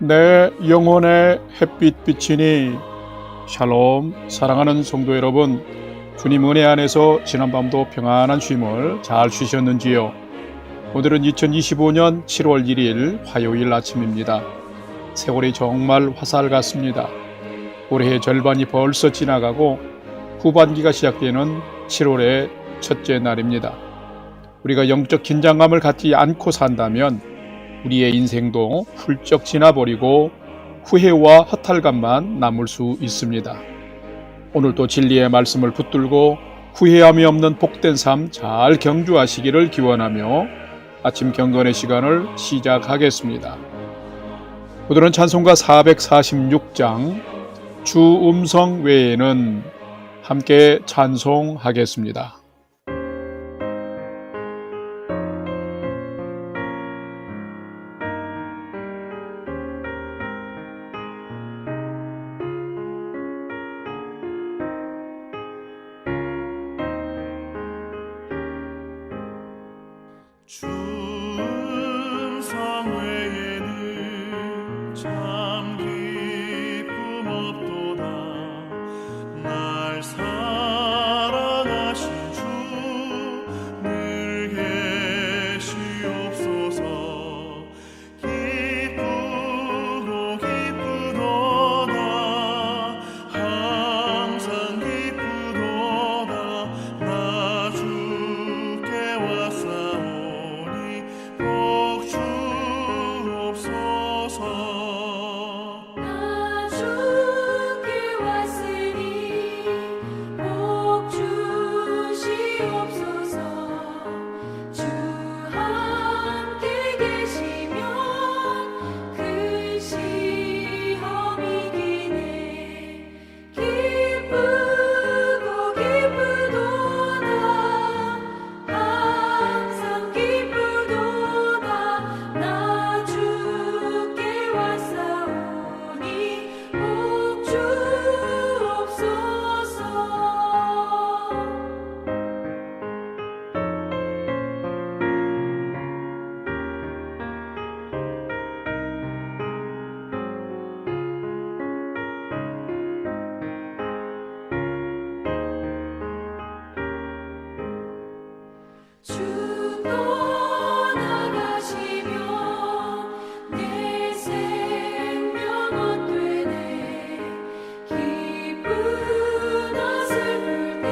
내 영혼의 햇빛 비치니. 샬롬. 사랑하는 성도 여러분, 주님 은혜 안에서 지난밤도 평안한 쉼을 잘 쉬셨는지요? 오늘은 2025년 7월 1일 화요일 아침입니다. 세월이 정말 화살 같습니다. 올해의 절반이 벌써 지나가고 후반기가 시작되는 7월의 첫째 날입니다. 우리가 영적 긴장감을 갖지 않고 산다면 우리의 인생도 훌쩍 지나버리고 후회와 허탈감만 남을 수 있습니다. 오늘도 진리의 말씀을 붙들고 후회함이 없는 복된 삶 잘 경주하시기를 기원하며 아침 경건의 시간을 시작하겠습니다. 오늘은 찬송가 446장 주 음성 외에는 함께 찬송하겠습니다. 주 음성 외에는 참 기쁨 없도다. 날 사랑하신 주 늘 계시옵소서. 기쁘고 기쁘도다. 항상 기쁘도다. 나 주께 왔사오니 복 주옵소서. 나 주께 왔으니 복 주시옵소서. 주 함께 계시면 큰 시험이 기네. 기쁘고 기쁘도다. 항상 기쁘도다. 나 주께 왔사오니 복 주옵소서. 주 떠나가시면 내 생명 헛되네. 기쁘나 슬플 때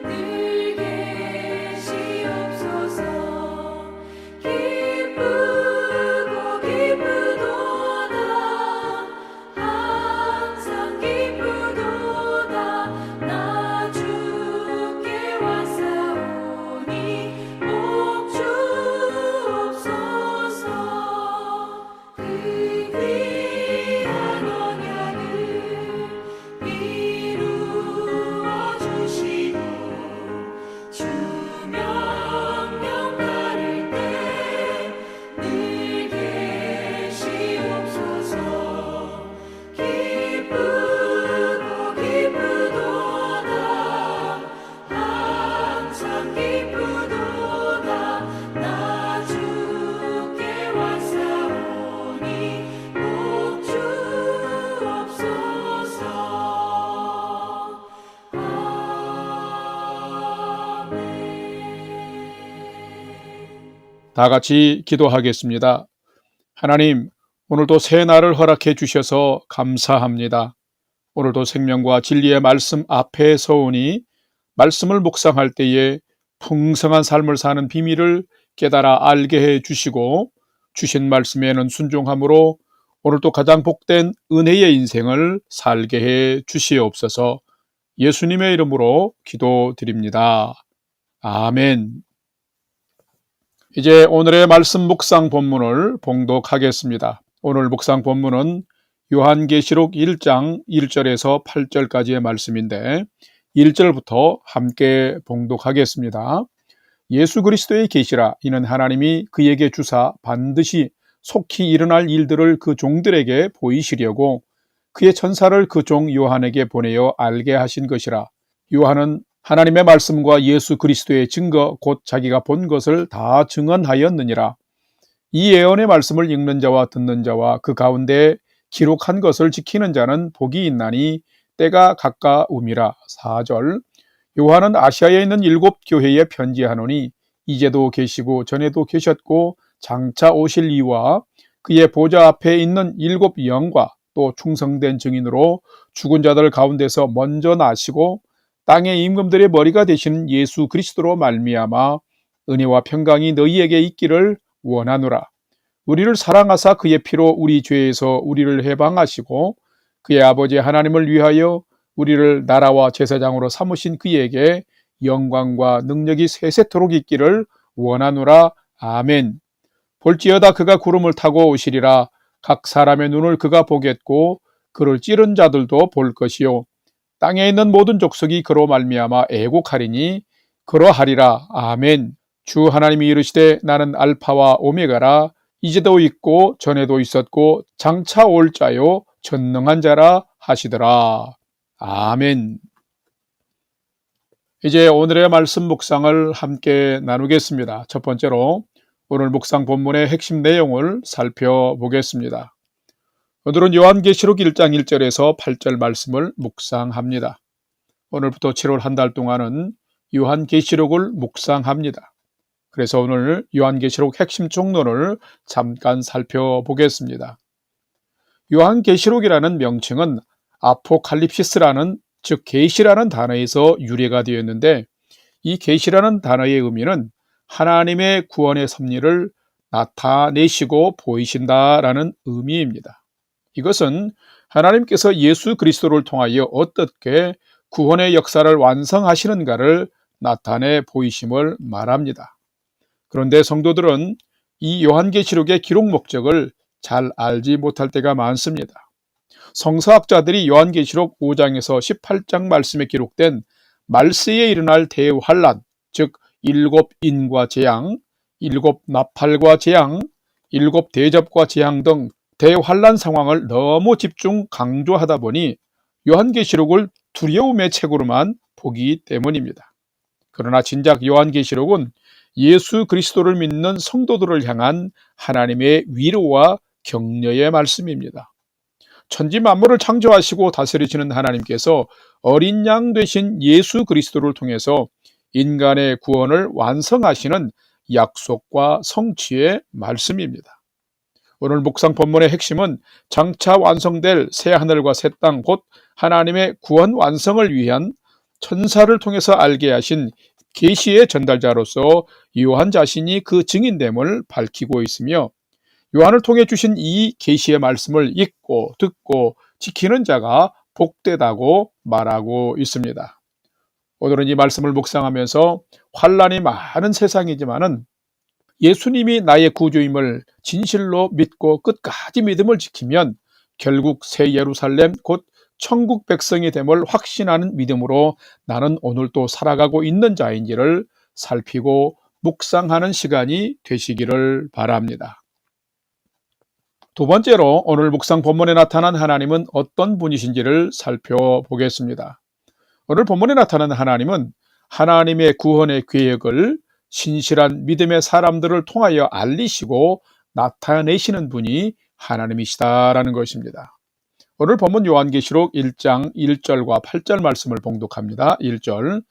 늘 계시옵소서. 기쁘고 기쁘도다. 항상 기쁘도다. 나 주께 왔사오니 복 주옵소서. 그 귀한 언약을 이루어 주시고 주 명령 따를 때 늘 계시옵소서. 기쁘고 기쁘도다. 항상 기쁘도다. 나 주께 왔사오니 복 주옵소서. 아멘. 다 같이 기도하겠습니다. 하나님, 오늘도 새 날을 허락해 주셔서 감사합니다. 오늘도 생명과 진리의 말씀 앞에 서오니 말씀을 묵상할 때에 풍성한 삶을 사는 비밀을 깨달아 알게 해 주시고 주신 말씀에는 순종함으로 오늘도 가장 복된 은혜의 인생을 살게 해 주시옵소서. 예수님의 이름으로 기도드립니다. 아멘. 이제 오늘의 말씀 묵상 본문을 봉독하겠습니다. 오늘 묵상 본문은 요한계시록 1장 1절에서 8절까지의 말씀인데 1절부터 함께 봉독하겠습니다. 예수 그리스도의 계시라. 이는 하나님이 그에게 주사 반드시 속히 일어날 일들을 그 종들에게 보이시려고 그의 천사를 그 종 요한에게 보내어 알게 하신 것이라. 요한은 하나님의 말씀과 예수 그리스도의 증거 곧 자기가 본 것을 다 증언하였느니라. 이 예언의 말씀을 읽는 자와 듣는 자와 그 가운데 기록한 것을 지키는 자는 복이 있나니 때가 가까움이라. 4절. 요한은 아시아에 있는 7교회에 편지하노니 이제도 계시고 전에도 계셨고 장차 오실 이와 그의 보좌 앞에 있는 7영과 또 충성된 증인으로 죽은 자들 가운데서 먼저 나시고 땅의 임금들의 머리가 되시는 예수 그리스도로 말미암아 은혜와 평강이 너희에게 있기를 원하노라. 우리를 사랑하사 그의 피로 우리 죄에서 우리를 해방하시고 그의 아버지 하나님을 위하여 우리를 나라와 제사장으로 삼으신 그에게 영광과 능력이 세세토록 있기를 원하노라. 아멘. 볼지어다 그가 구름을 타고 오시리라. 각 사람의 눈을 그가 보겠고 그를 찌른 자들도 볼 것이요 땅에 있는 모든 족속이 그로 말미암아 애곡하리니 그러하리라. 아멘. 주 하나님이 이르시되 나는 알파와 오메가라. 이제도 있고 전에도 있었고 장차 올 자요 전능한 자라 하시더라. 아멘. 이제 오늘의 말씀 묵상을 함께 나누겠습니다. 첫 번째로 오늘 묵상 본문의 핵심 내용을 살펴보겠습니다. 오늘은 요한계시록 1장 1절에서 8절 말씀을 묵상합니다. 오늘부터 7월 한 달 동안은 요한계시록을 묵상합니다. 그래서 오늘 요한계시록 핵심 총론을 잠깐 살펴보겠습니다. 요한계시록이라는 명칭은 아포칼립시스라는 즉 계시라는 단어에서 유래가 되었는데 이 계시라는 단어의 의미는 하나님의 구원의 섭리를 나타내시고 보이신다라는 의미입니다. 이것은 하나님께서 예수 그리스도를 통하여 어떻게 구원의 역사를 완성하시는가를 나타내 보이심을 말합니다. 그런데 성도들은 이 요한계시록의 기록 목적을 잘 알지 못할 때가 많습니다. 성서학자들이 요한계시록 5장에서 18장 말씀에 기록된 말세에 일어날 대환란, 즉 7인과 재앙, 7나팔과 재앙, 7대접과 재앙 등 대환란 상황을 너무 집중 강조하다 보니 요한계시록을 두려움의 책으로만 보기 때문입니다. 그러나 진작 요한계시록은 예수 그리스도를 믿는 성도들을 향한 하나님의 위로와 격려의 말씀입니다. 천지 만물을 창조하시고 다스리시는 하나님께서 어린 양 되신 예수 그리스도를 통해서 인간의 구원을 완성하시는 약속과 성취의 말씀입니다. 오늘 묵상 본문의 핵심은 장차 완성될 새 하늘과 새 땅 곧 하나님의 구원 완성을 위한 천사를 통해서 알게 하신 계시의 전달자로서 요한 자신이 그 증인됨을 밝히고 있으며 요한을 통해 주신 이 계시의 말씀을 읽고 듣고 지키는 자가 복되다고 말하고 있습니다. 오늘은 이 말씀을 묵상하면서 환란이 많은 세상이지만은 예수님이 나의 구주임을 진실로 믿고 끝까지 믿음을 지키면 결국 새 예루살렘 곧 천국 백성이 됨을 확신하는 믿음으로 나는 오늘도 살아가고 있는 자인지를 살피고 묵상하는 시간이 되시기를 바랍니다. 두 번째로 오늘 묵상 본문에 나타난 하나님은 어떤 분이신지를 살펴보겠습니다. 오늘 본문에 나타난 하나님은 하나님의 구원의 계획을 신실한 믿음의 사람들을 통하여 알리시고 나타내시는 분이 하나님이시다라는 것입니다. 오늘 본문 요한계시록 1장 1절과 8절 말씀을 봉독합니다. 1절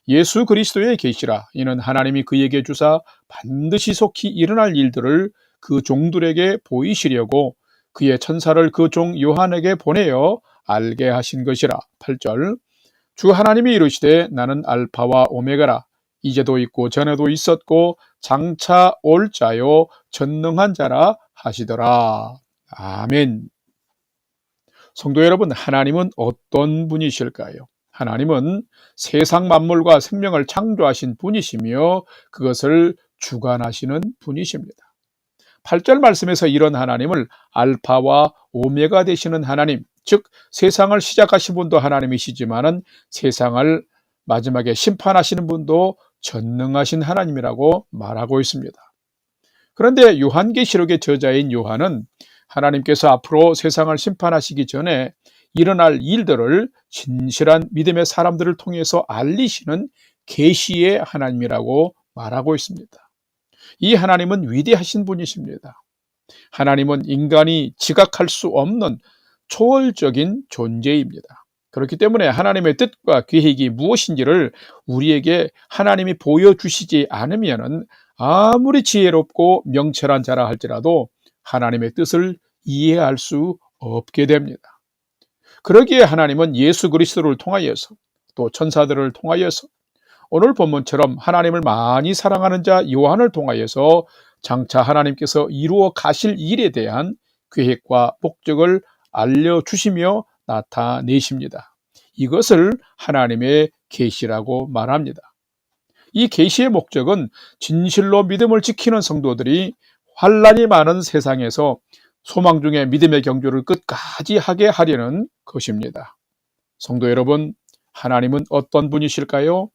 예수 그리스도의 계시라 이는 하나님이 그에게 주사 반드시 속히 일어날 일들을 그 종들에게 보이시려고 그의 천사를 그 종 요한에게 보내어 알게 하신 것이라. 8절 주 하나님이 이르시되 나는 알파와 오메가라 이제도 있고 전에도 있었고 장차 올 자요 전능한 자라 하시더라. 아멘. 성도 여러분, 하나님은 어떤 분이실까요? 하나님은 세상 만물과 생명을 창조하신 분이시며 그것을 주관하시는 분이십니다. 8절 말씀에서 이런 하나님을 알파와 오메가 되시는 하나님, 즉 세상을 시작하신 분도 하나님이시지만은 세상을 마지막에 심판하시는 분도 전능하신 하나님이라고 말하고 있습니다. 그런데 요한계시록의 저자인 요한은 하나님께서 앞으로 세상을 심판하시기 전에 일어날 일들을 진실한 믿음의 사람들을 통해서 알리시는 계시의 하나님이라고 말하고 있습니다. 이 하나님은 위대하신 분이십니다. 하나님은 인간이 지각할 수 없는 초월적인 존재입니다. 그렇기 때문에 하나님의 뜻과 계획이 무엇인지를 우리에게 하나님이 보여주시지 않으면 아무리 지혜롭고 명철한 자라 할지라도 하나님의 뜻을 이해할 수 없게 됩니다. 그러기에 하나님은 예수 그리스도를 통하여서 또 천사들을 통하여서 오늘 본문처럼 하나님을 많이 사랑하는 자 요한을 통하여서 장차 하나님께서 이루어 가실 일에 대한 계획과 목적을 알려주시며 나타내십니다. 이것을 하나님의 계시라고 말합니다. 이 계시의 목적은 진실로 믿음을 지키는 성도들이 환난이 많은 세상에서 소망 중에 믿음의 경주를 끝까지 하게 하려는 것입니다. 성도 여러분, 하나님은 어떤 분이실까요?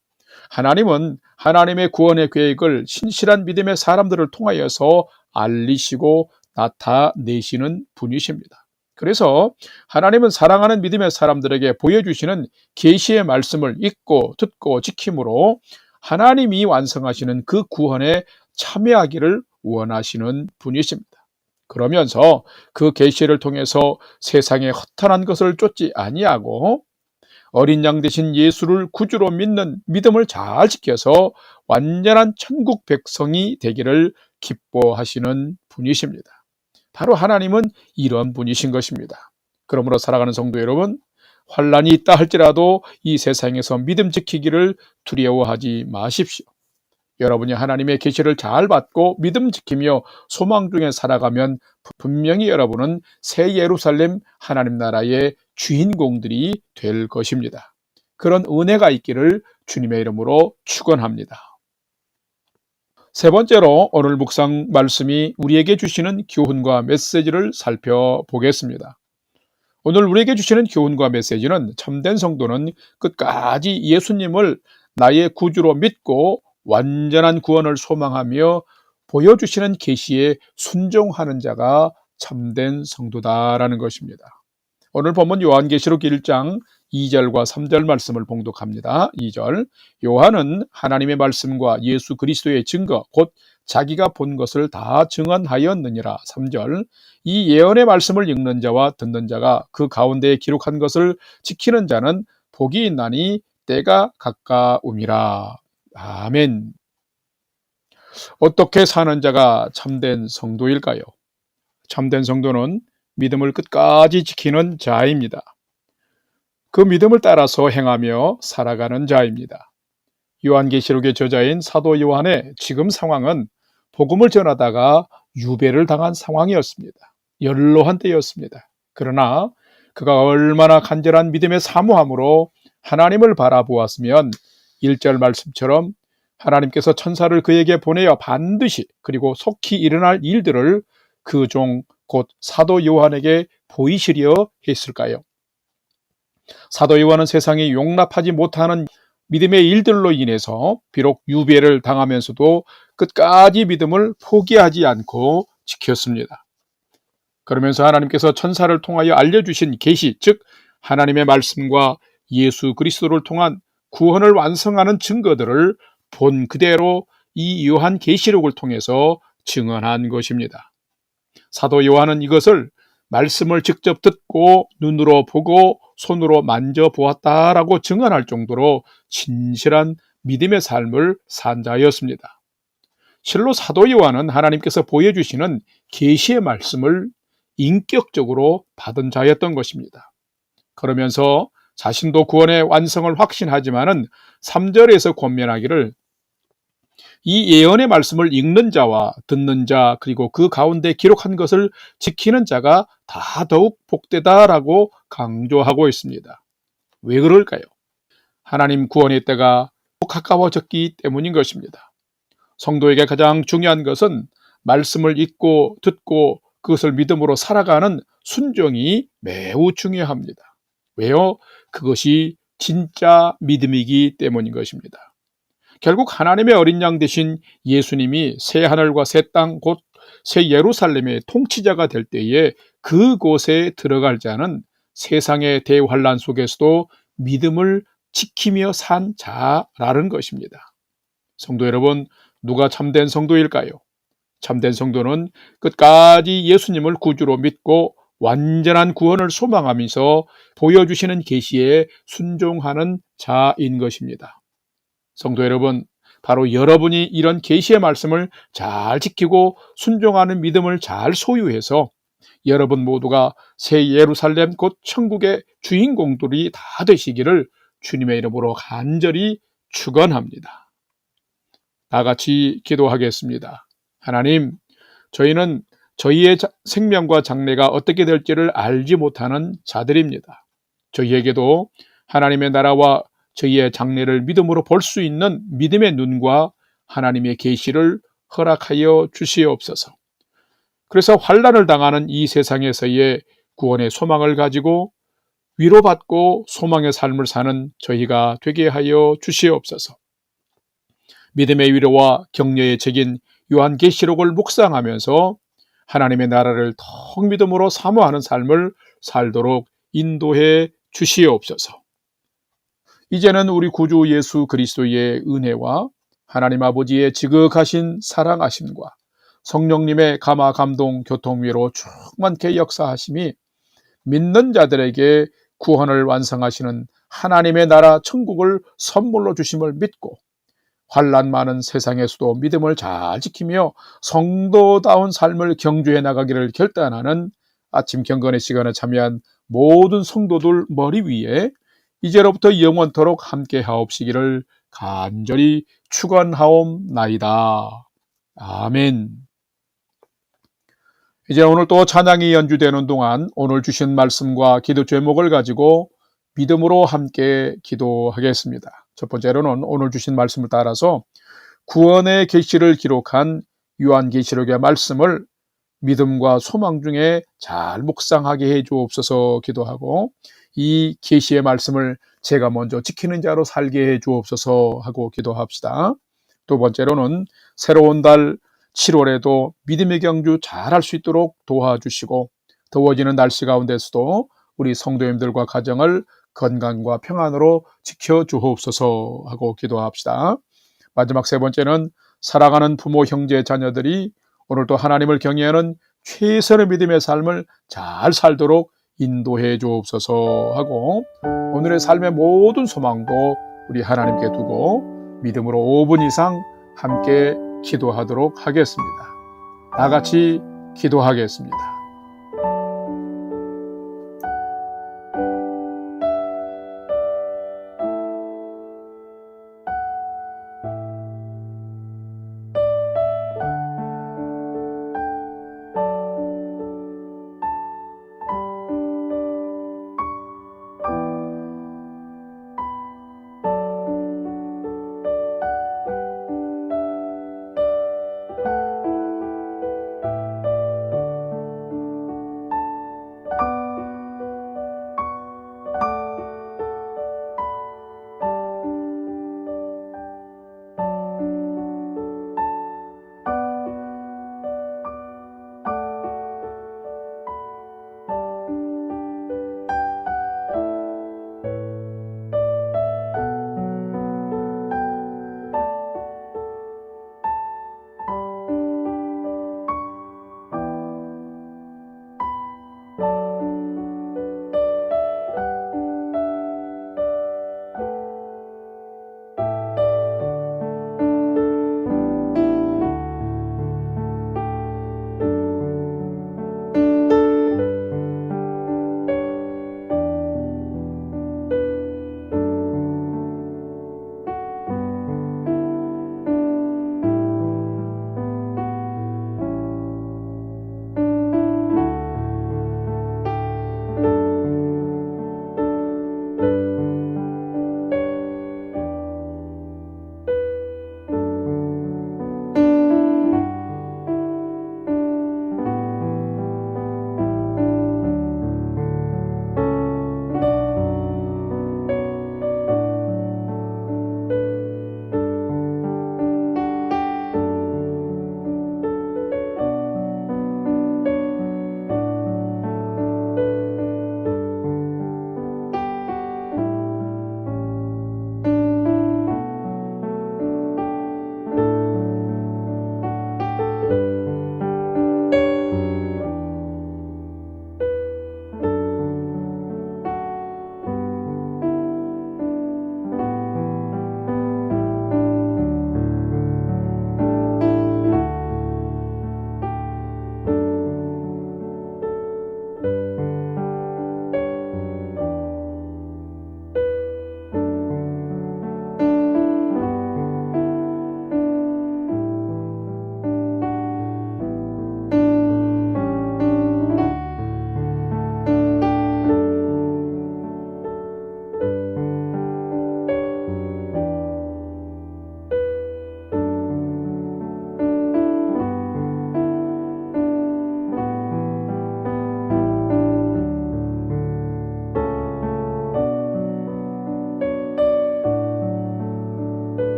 하나님은 하나님의 구원의 계획을 신실한 믿음의 사람들을 통하여서 알리시고 나타내시는 분이십니다. 그래서 하나님은 사랑하는 믿음의 사람들에게 보여주시는 계시의 말씀을 읽고 듣고 지킴으로 하나님이 완성하시는 그 구원에 참여하기를 원하시는 분이십니다. 그러면서 그 계시를 통해서 세상의 허탄한 것을 쫓지 아니하고 어린 양 대신 예수를 구주로 믿는 믿음을 잘 지켜서 완전한 천국 백성이 되기를 기뻐하시는 분이십니다. 바로 하나님은 이런 분이신 것입니다. 그러므로 살아가는 성도 여러분, 환난이 있다 할지라도 이 세상에서 믿음 지키기를 두려워하지 마십시오. 여러분이 하나님의 계시를 잘 받고 믿음 지키며 소망 중에 살아가면 분명히 여러분은 새 예루살렘 하나님 나라의 주인공들이 될 것입니다. 그런 은혜가 있기를 주님의 이름으로 축원합니다. 세 번째로 오늘 묵상 말씀이 우리에게 주시는 교훈과 메시지를 살펴보겠습니다. 오늘 우리에게 주시는 교훈과 메시지는 참된 성도는 끝까지 예수님을 나의 구주로 믿고 완전한 구원을 소망하며 보여주시는 계시에 순종하는 자가 참된 성도다라는 것입니다. 오늘 본문 요한계시록 1장 2절과 3절 말씀을 봉독합니다. 2절, 요한은 하나님의 말씀과 예수 그리스도의 증거 곧 자기가 본 것을 다 증언하였느니라. 3절, 이 예언의 말씀을 읽는 자와 듣는 자가 그 가운데에 기록한 것을 지키는 자는 복이 있나니 때가 가까움이라. 아멘. 어떻게 사는 자가 참된 성도일까요? 참된 성도는 믿음을 끝까지 지키는 자입니다. 그 믿음을 따라서 행하며 살아가는 자입니다. 요한계시록의 저자인 사도 요한의 지금 상황은 복음을 전하다가 유배를 당한 상황이었습니다. 연로한 때였습니다. 그러나 그가 얼마나 간절한 믿음의 사모함으로 하나님을 바라보았으면 1절 말씀처럼 하나님께서 천사를 그에게 보내어 반드시 그리고 속히 일어날 일들을 그 종 곧 사도 요한에게 보이시려 했을까요? 사도 요한은 세상이 용납하지 못하는 믿음의 일들로 인해서 비록 유배를 당하면서도 끝까지 믿음을 포기하지 않고 지켰습니다. 그러면서 하나님께서 천사를 통하여 알려주신 계시, 즉 하나님의 말씀과 예수 그리스도를 통한 구원을 완성하는 증거들을 본 그대로 이 요한 계시록을 통해서 증언한 것입니다. 사도 요한은 이것을 말씀을 직접 듣고 눈으로 보고 손으로 만져보았다라고 증언할 정도로 진실한 믿음의 삶을 산 자였습니다. 실로 사도 요한은 하나님께서 보여주시는 계시의 말씀을 인격적으로 받은 자였던 것입니다. 그러면서 자신도 구원의 완성을 확신하지만은 3절에서 권면하기를 이 예언의 말씀을 읽는 자와 듣는 자 그리고 그 가운데 기록한 것을 지키는 자가 다 더욱 복되다라고 강조하고 있습니다. 왜 그럴까요? 하나님 구원의 때가 가까워졌기 때문인 것입니다. 성도에게 가장 중요한 것은 말씀을 읽고 듣고 그것을 믿음으로 살아가는 순종이 매우 중요합니다. 왜요? 그것이 진짜 믿음이기 때문인 것입니다. 결국 하나님의 어린 양 되신 예수님이 새 하늘과 새 땅 곧 새 예루살렘의 통치자가 될 때에 그곳에 들어갈 자는 세상의 대환란 속에서도 믿음을 지키며 산 자라는 것입니다. 성도 여러분, 누가 참된 성도일까요? 참된 성도는 끝까지 예수님을 구주로 믿고 완전한 구원을 소망하면서 보여주시는 계시에 순종하는 자인 것입니다. 성도 여러분, 바로 여러분이 이런 계시의 말씀을 잘 지키고 순종하는 믿음을 잘 소유해서 여러분 모두가 새 예루살렘 곧 천국의 주인공들이 다 되시기를 주님의 이름으로 간절히 축원합니다. 다 같이 기도하겠습니다. 하나님, 저희는 저희의 생명과 장래가 어떻게 될지를 알지 못하는 자들입니다. 저희에게도 하나님의 나라와 저희의 장래를 믿음으로 볼 수 있는 믿음의 눈과 하나님의 계시를 허락하여 주시옵소서. 그래서 환난을 당하는 이 세상에서의 구원의 소망을 가지고 위로받고 소망의 삶을 사는 저희가 되게 하여 주시옵소서. 믿음의 위로와 격려의 책인 요한계시록을 묵상하면서 하나님의 나라를 더 믿음으로 사모하는 삶을 살도록 인도해 주시옵소서. 이제는 우리 구주 예수 그리스도의 은혜와 하나님 아버지의 지극하신 사랑하심과 성령님의 감화 감동 교통위로 충만케 역사하심이 믿는 자들에게 구원을 완성하시는 하나님의 나라 천국을 선물로 주심을 믿고 환난 많은 세상에서도 믿음을 잘 지키며 성도다운 삶을 경주해 나가기를 결단하는 아침 경건의 시간에 참여한 모든 성도들 머리 위에 이제로부터 영원토록 함께 하옵시기를 간절히 축원하옵나이다. 아멘. 이제 오늘 또 찬양이 연주되는 동안 오늘 주신 말씀과 기도 제목을 가지고 믿음으로 함께 기도하겠습니다. 첫 번째로는 오늘 주신 말씀을 따라서 구원의 계시를 기록한 요한계시록의 말씀을 믿음과 소망 중에 잘 묵상하게 해 주옵소서 기도하고, 이 계시의 말씀을 제가 먼저 지키는 자로 살게 해 주옵소서 하고 기도합시다. 두 번째로는 새로운 달 7월에도 믿음의 경주 잘 할 수 있도록 도와주시고, 더워지는 날씨 가운데서도 우리 성도님들과 가정을 건강과 평안으로 지켜주옵소서 하고 기도합시다. 마지막 세 번째는 사랑하는 부모, 형제, 자녀들이 오늘도 하나님을 경외하는 최선의 믿음의 삶을 잘 살도록 인도해 주옵소서 하고, 오늘의 삶의 모든 소망도 우리 하나님께 두고 믿음으로 5분 이상 함께 기도하도록 하겠습니다. 다 같이 기도하겠습니다.